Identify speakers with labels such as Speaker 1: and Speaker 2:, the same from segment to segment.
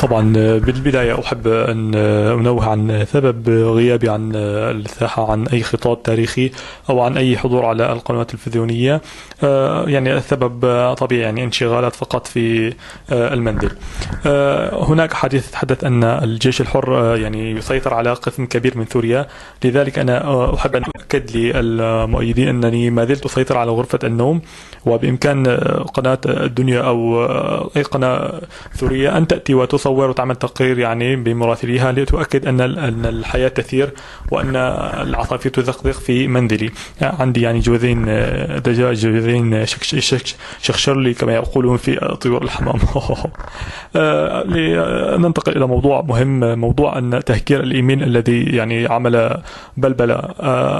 Speaker 1: طبعا بالبداية أحب أن أنوه عن سبب غيابي عن الساحة عن أي خطاب تاريخي أو عن أي حضور على القنوات التلفزيونية. يعني السبب طبيعي، يعني انشغالات فقط في المنزل. هناك حديث يتحدث أن الجيش الحر يعني يسيطر على قسم كبير من سوريا، لذلك أنا أحب أن أؤكد للمؤيدين أنني ما زلت أسيطر على غرفة النوم، وبإمكان قناة الدنيا أو أي قناة سورية أن تأتي وتصور وتعمل تقرير يعني بمراسليها لتؤكد أن الحياة تسير وأن العصافير تزقزق في منزلي. عندي يعني جوزين دجاج، جوزين شخشرلي كما يقولون في طيور الحمام. لننتقل إلى موضوع مهم، موضوع أن تهكير الإيميل الذي يعني عمل بلبلة.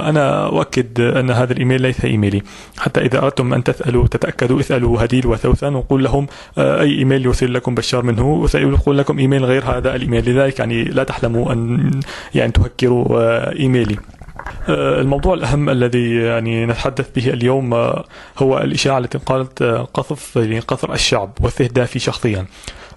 Speaker 1: أنا أؤكد أن هذا الإيميل ليس إيميلي، حتى إذا أردتم أن تسألوا تتأكدوا اسألوا هديل وثوثان وقول لهم أي إيميل يرسل لكم بشار منه، وسيقول لكم إيميل غير هذا الإيميل، لذلك يعني لا تحلموا أن يعني تهكروا إيميلي. الموضوع الأهم الذي يعني نتحدث به اليوم هو الإشاعة التي قالت قصف يعني قصر الشعب واستهدافي شخصيا.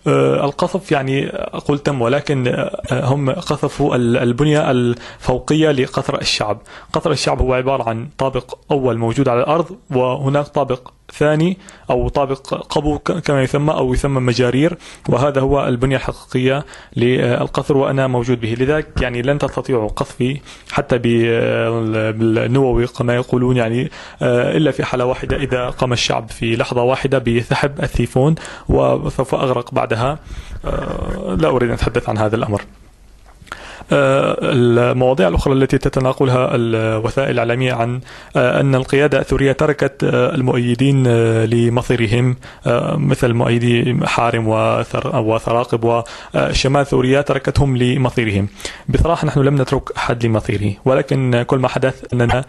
Speaker 1: القصف يعني أقول تم، ولكن هم قصفوا البنية الفوقية لقصر الشعب. قصر الشعب هو عبارة عن طابق أول موجود على الأرض، وهناك طابق ثاني أو طابق قبو كما يسمى أو يسمى مجارير، وهذا هو البنية الحقيقية للقصر وأنا موجود به. لذلك يعني لن تستطيعوا قصفي حتى بالنووي كما يقولون، يعني إلا في حالة واحدة، إذا قام الشعب في لحظة واحدة بسحب السيفون وسوف أغرق بعدها. لا أريد أن أتحدث عن هذا الأمر. المواضيع الأخرى التي تتناقلها الوسائل الإعلامية عن أن القيادة السورية تركت المؤيدين لمصيرهم، مثل مؤيدي حارم وثراقب وشمال سوريا تركتهم لمصيرهم. بصراحة نحن لم نترك أحد لمصيره، ولكن كل ما حدث أننا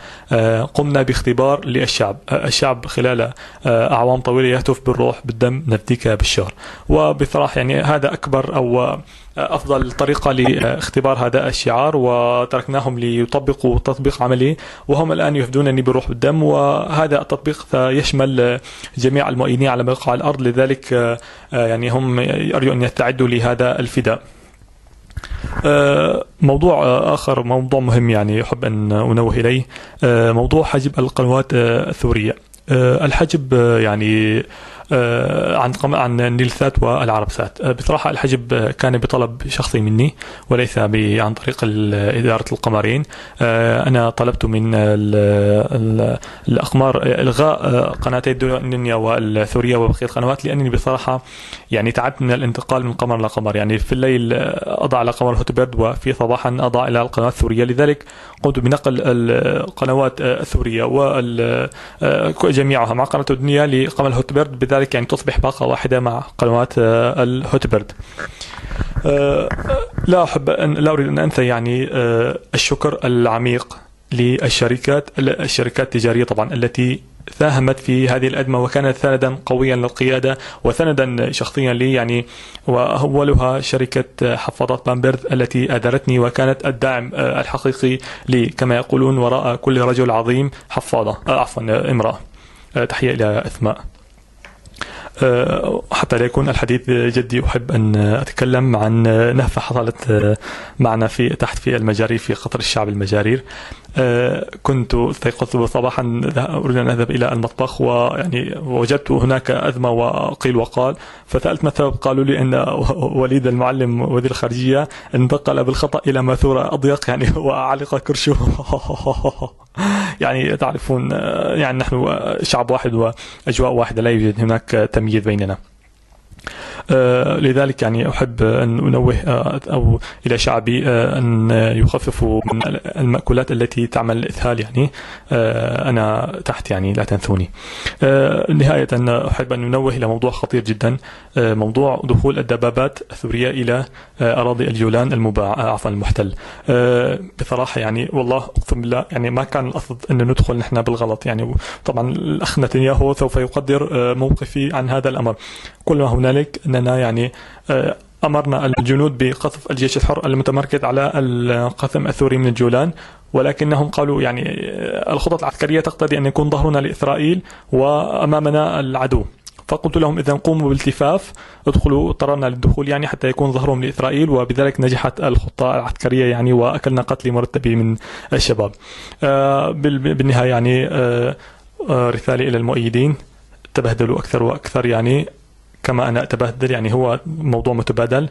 Speaker 1: قمنا باختبار للشعب. الشعب خلال أعوام طويلة يهتف بالروح بالدم نفديك بالشهر، وبصراحة يعني هذا أكبر أو أفضل طريقة لاختبار هذا الشعار، وتركناهم ليطبقوا تطبيق عملي، وهم الآن يفدونني بروح بالدم، وهذا التطبيق سيشمل جميع المؤيدين على بقاع الأرض. لذلك يعني هم يرجو أن يستعدوا لهذا الفداء. موضوع آخر، موضوع مهم يعني أحب أن أنوه إليه، موضوع حجب القنوات السورية. الحجب يعني عن النيلسات والعربسات. بصراحة الحجب كان بطلب شخصي مني وليس عن طريق إدارة القمرين. أنا طلبت من الأقمار إلغاء قناتي الدنيا والسورية وبقية القنوات، لأنني بصراحة يعني تعبت من الانتقال من قمر لقمر. يعني في الليل أضع على قمر هوتبرد، وفي صباحا أضع إلى القنوات السورية. لذلك قمت بنقل القنوات السورية وجميعها مع قناة الدنيا لقمر هوتبرد، بذلك يعني تصبح باقة واحدة مع قنوات الهوتبرد. لا أريد أن أنسى يعني الشكر العميق للشركات التجارية طبعا التي ساهمت في هذه الأزمة وكانت سندا قويا للقيادة وسندا شخصيا لي، يعني وأولها شركة حفاضات بامبرز التي أدارتني وكانت الداعم الحقيقي لي. كما يقولون وراء كل رجل عظيم حفاضة، عفوا امرأة. تحية إلى أسماء. حتى لا يكون الحديث جدي، أحب أن أتكلم عن نهفة حصلت معنا تحت في المجارير في قطر الشعب المجارير. كنت استيقظت صباحا أريد أن أذهب إلى المطبخ، ويعني وجدت هناك أزمة وقيل وقال، فسألت ما السبب؟ قالوا لي أن وليد المعلم وزير الخارجية انتقل بالخطأ إلى ماثورة أضيق يعني وأعلق كرشه. يعني تعرفون يعني نحن شعب واحد وأجواء واحدة، لا يوجد هناك تمييز بيننا. لذلك يعني أحب أن أنوه أو إلى شعبي أن يخففوا من المأكولات التي تعمل إسهال. يعني أنا تحت، يعني لا تنسوني. نهاية أحب أن أنوه إلى موضوع خطير جدا، موضوع دخول الدبابات السورية إلى أراضي الجولان المحتل. بصراحة يعني والله أقسم بالله يعني ما كان القصد أن ندخل نحن بالغلط. يعني طبعا الأخ نتنياهو سوف يقدر موقفي عن هذا الأمر. كل ما هنالك أننا يعني أمرنا الجنود بقصف الجيش الحر المتمركز على القسم السوري من الجولان، ولكنهم قالوا يعني الخطط العسكرية تقتضي أن يكون ظهرنا لإسرائيل وأمامنا العدو، فقلت لهم إذا قوموا بالالتفاف، ادخلوا، اضطررنا للدخول يعني حتى يكون ظهرهم لإسرائيل، وبذلك نجحت الخطة العسكرية يعني، وأكلنا قتل مرتبي من الشباب. بالنهاية يعني رسالة إلى المؤيدين: تبهدلوا أكثر وأكثر يعني كما أنا أتبهدل، يعني هو موضوع متبادل.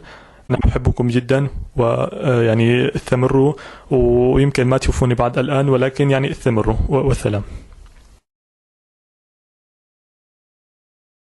Speaker 1: نحبكم جدا، ويعني استمروا، ويمكن ما تشوفوني بعد الآن، ولكن يعني استمروا، والسلام.